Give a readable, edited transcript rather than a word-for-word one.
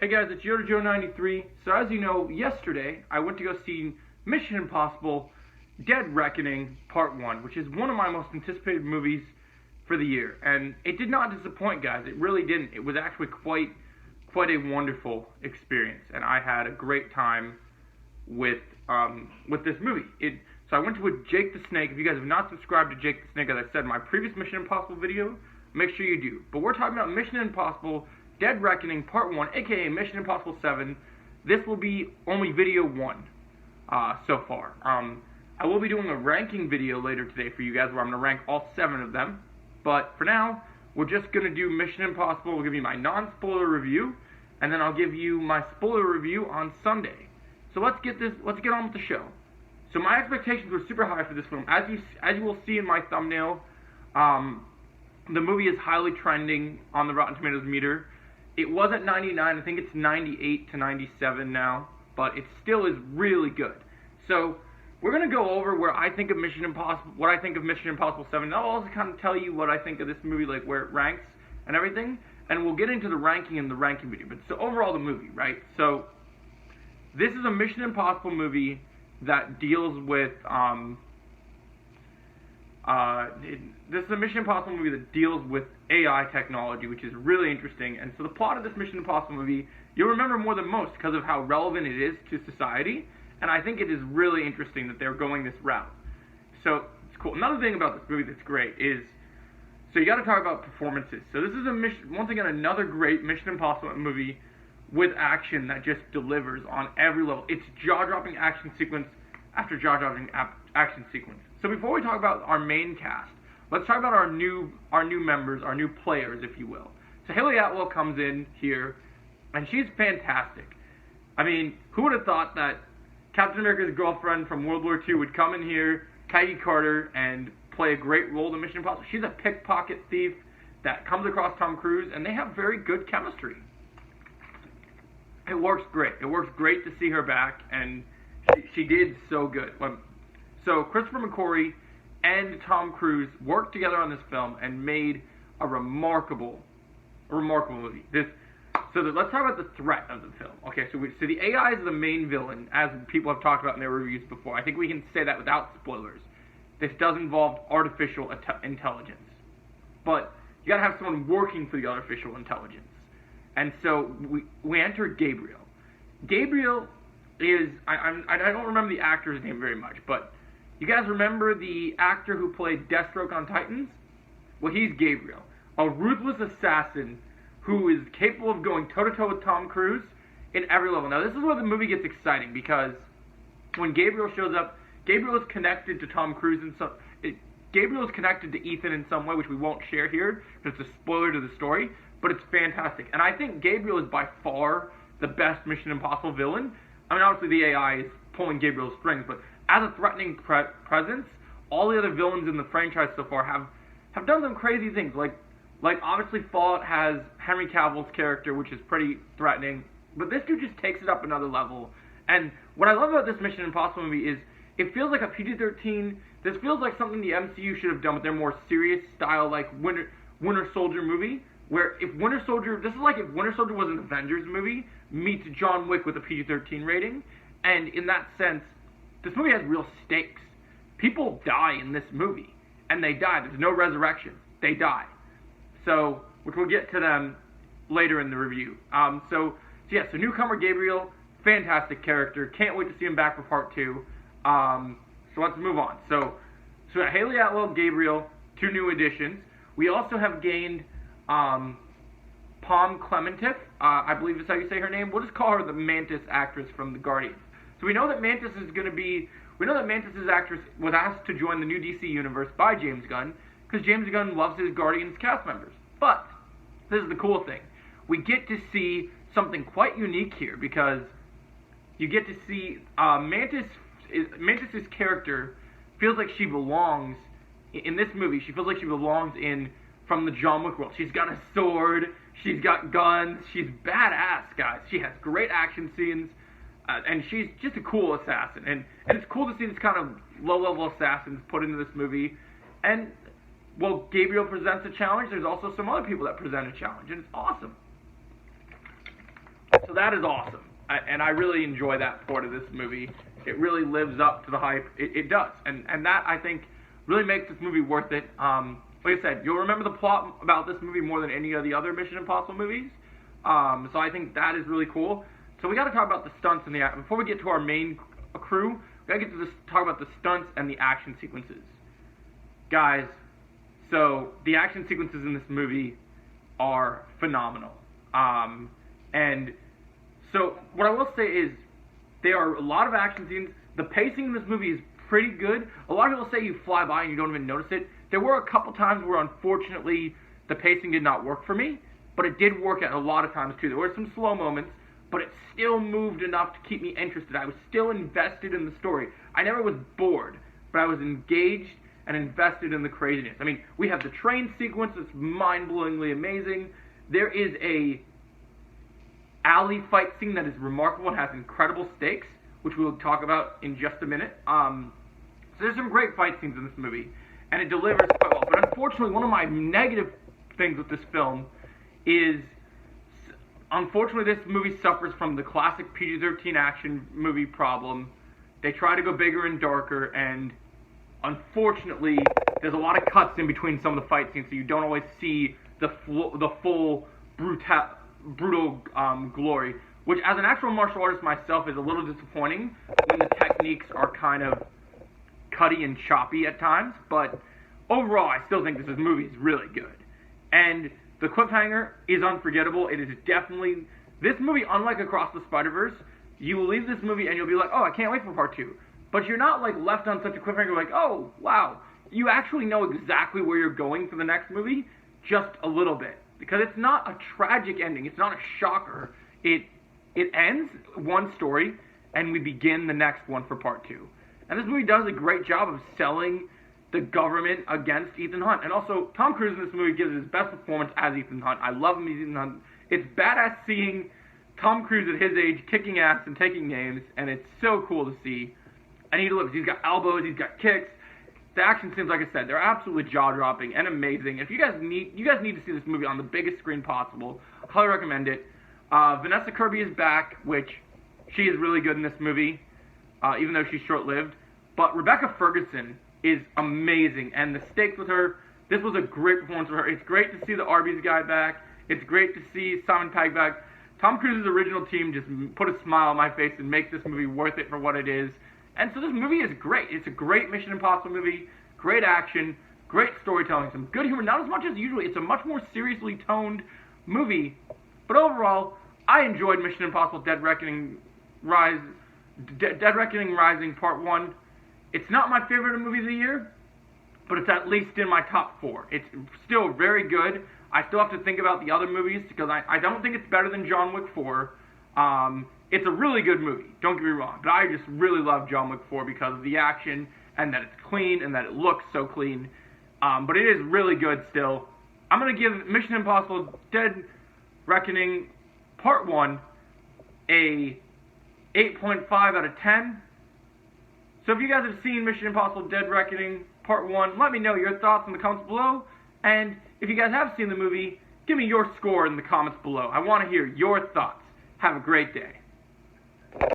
Hey guys, it's YodaJoe93. So as you know, yesterday I went to go see Mission Impossible Dead Reckoning Part 1, which is one of my most anticipated movies for the year. And it did not disappoint, guys. It really didn't. It was actually quite a wonderful experience, and I had a great time with this movie. So I went to a Jake the Snake. If you guys have not subscribed to Jake the Snake, as I said in my previous Mission Impossible video, make sure you do. But we're talking about Mission Impossible Dead Reckoning Part 1, aka Mission Impossible 7. This will be only video 1 so far. I will be doing a ranking video later today for you guys where I'm going to rank all 7 of them. But for now, we're just going to do Mission Impossible. We'll give you my non-spoiler review, and then I'll give you my spoiler review on Sunday. So let's get on with the show. So my expectations were super high for this film. As you will see in my thumbnail, the movie is highly trending on the Rotten Tomatoes meter. It was at 99, I think it's 98 to 97 now, but it still is really good. So we're going to go over where I think of Mission Impossible, what I think of Mission Impossible 7, and I'll also kind of tell you what I think of this movie, like where it ranks and everything, and we'll get into the ranking in the ranking video. But so overall the movie, right? So this is a Mission Impossible movie that deals with, this is a Mission Impossible movie that deals with AI technology, which is really interesting. And so the plot of this Mission Impossible movie, you'll remember more than most because of how relevant it is to society. And I think it is really interesting that they're going this route. So it's cool. Another thing about this movie that's great is, so you got to talk about performances. So this is once again, another great Mission Impossible movie with action that just delivers on every level. It's jaw-dropping action sequence after jaw-dropping action sequence. So before we talk about our main cast, let's talk about our new members, our new players, if you will. So Haley Atwell comes in here, and she's fantastic. I mean, who would have thought that Captain America's girlfriend from World War II would come in here, Peggy Carter, and play a great role in Mission Impossible? She's a pickpocket thief that comes across Tom Cruise, and they have very good chemistry. It works great. It works great to see her back, and she did so good. So Christopher McQuarrie and Tom Cruise worked together on this film and made a remarkable movie. Let's talk about the threat of the film. Okay, so the AI is the main villain, as people have talked about in their reviews before. I think we can say that without spoilers. This does involve artificial intelligence, but you gotta have someone working for the artificial intelligence. And so we enter Gabriel. Gabriel is, I don't remember the actor's name very much, but you guys remember the actor who played Deathstroke on Titans? Well, he's Gabriel, a ruthless assassin who is capable of going toe-to-toe with Tom Cruise in every level. Now, this is where the movie gets exciting, because when Gabriel shows up, Gabriel is connected to Tom Cruise Gabriel is connected to Ethan in some way, which we won't share here, because it's a spoiler to the story, but it's fantastic. And I think Gabriel is by far the best Mission Impossible villain. I mean, obviously the AI is pulling Gabriel's strings, but as a threatening presence, all the other villains in the franchise so far have done some crazy things. Like obviously Fallout has Henry Cavill's character, which is pretty threatening, but this dude just takes it up another level. And what I love about this Mission Impossible movie is it feels like a PG-13. This feels like something the MCU should have done with their more serious style, like Winter Soldier movie, where this is like if Winter Soldier was an Avengers movie meets John Wick with a PG-13 rating. And in that sense, this movie has real stakes. People die in this movie, and they die. There's no resurrection. They die. So, which we'll get to them later in the review. So newcomer Gabriel, fantastic character. Can't wait to see him back for part 2. So let's move on. So Haley Atwell, Gabriel, 2 new additions. We also have gained Pom Klementieff. I believe that's how you say her name. We'll just call her the Mantis actress from The Guardians. So we know that Mantis's actress was asked to join the new DC universe by James Gunn, because James Gunn loves his Guardians cast members. But this is the cool thing. We get to see something quite unique here, because you get to see Mantis's character feels like she belongs in this movie. She feels like she belongs from the John Wick world. She's got a sword, she's got guns, she's badass, guys. She has great action scenes, and she's just a cool assassin. And it's cool to see this kind of low-level assassins put into this movie. And well, Gabriel presents a challenge. There's also some other people that present a challenge, and it's awesome. So So that is awesome, and I really enjoy that part of this movie. It really lives up to the hype. It does, and that, I think, really makes this movie worth it. Like I said, you'll remember the plot about this movie more than any of the other Mission Impossible movies. So I think that is really cool. So we got to talk about the stunts and before we get to our main crew, we got to get to talk about the stunts and the action sequences. Guys, so the action sequences in this movie are phenomenal. And so what I will say is there are a lot of action scenes. The pacing in this movie is pretty good. A lot of people say you fly by and you don't even notice it. There were a couple times where, unfortunately, the pacing did not work for me, but it did work at a lot of times, too. There were some slow moments, but it still moved enough to keep me interested. I was still invested in the story. I never was bored, but I was engaged and invested in the craziness. I mean, we have the train sequence that's mind-blowingly amazing. There is a alley fight scene that is remarkable and has incredible stakes, which we'll talk about in just a minute. So there's some great fight scenes in this movie, and it delivers quite well. But unfortunately, one of my negative things with this film is, unfortunately, this movie suffers from the classic PG-13 action movie problem. They try to go bigger and darker, and unfortunately, there's a lot of cuts in between some of the fight scenes, so you don't always see the full brutal glory, which, as an actual martial artist myself, is a little disappointing when the techniques are kind of cutty and choppy at times. But overall, I still think this movie is really good, and the cliffhanger is unforgettable. It is definitely, this movie, unlike Across the Spider-Verse, you will leave this movie and you'll be like, oh, I can't wait for part 2. But you're not like left on such a cliffhanger like, oh, wow. You actually know exactly where you're going for the next movie, just a little bit. Because it's not a tragic ending. It's not a shocker. It ends one story, and we begin the next one for part 2. And this movie does a great job of selling the government against Ethan Hunt. And also, Tom Cruise in this movie gives his best performance as Ethan Hunt. I love him as Ethan Hunt. It's badass seeing Tom Cruise at his age kicking ass and taking names, and it's so cool to see. And he delivers. He's got elbows, he's got kicks. The action scenes, like I said, they're absolutely jaw-dropping and amazing. If you guys need to see this movie on the biggest screen possible, I highly recommend it. Vanessa Kirby is back, which she is really good in this movie, even though she's short-lived. But Rebecca Ferguson is amazing, and the stakes with her, this was a great performance with her. It's great to see the Arby's guy back. It's great to see Simon Pegg back. Tom Cruise's original team just put a smile on my face and make this movie worth it for what it is. And so this movie is great. It's a great Mission Impossible movie, great action, great storytelling, some good humor, not as much as usually. It's a much more seriously toned movie. But overall, I enjoyed Mission Impossible Dead Reckoning Rising Part 1. It's not my favorite movie of the year, but it's at least in my top 4. It's still very good. I still have to think about the other movies, because I don't think it's better than John Wick 4. It's a really good movie, don't get me wrong, but I just really love John Wick 4 because of the action, and that it's clean, and that it looks so clean. But it is really good still. I'm going to give Mission Impossible Dead Reckoning Part 1 a 8.5 out of 10. So if you guys have seen Mission Impossible Dead Reckoning Part 1, let me know your thoughts in the comments below. And if you guys have seen the movie, give me your score in the comments below. I want to hear your thoughts. Have a great day.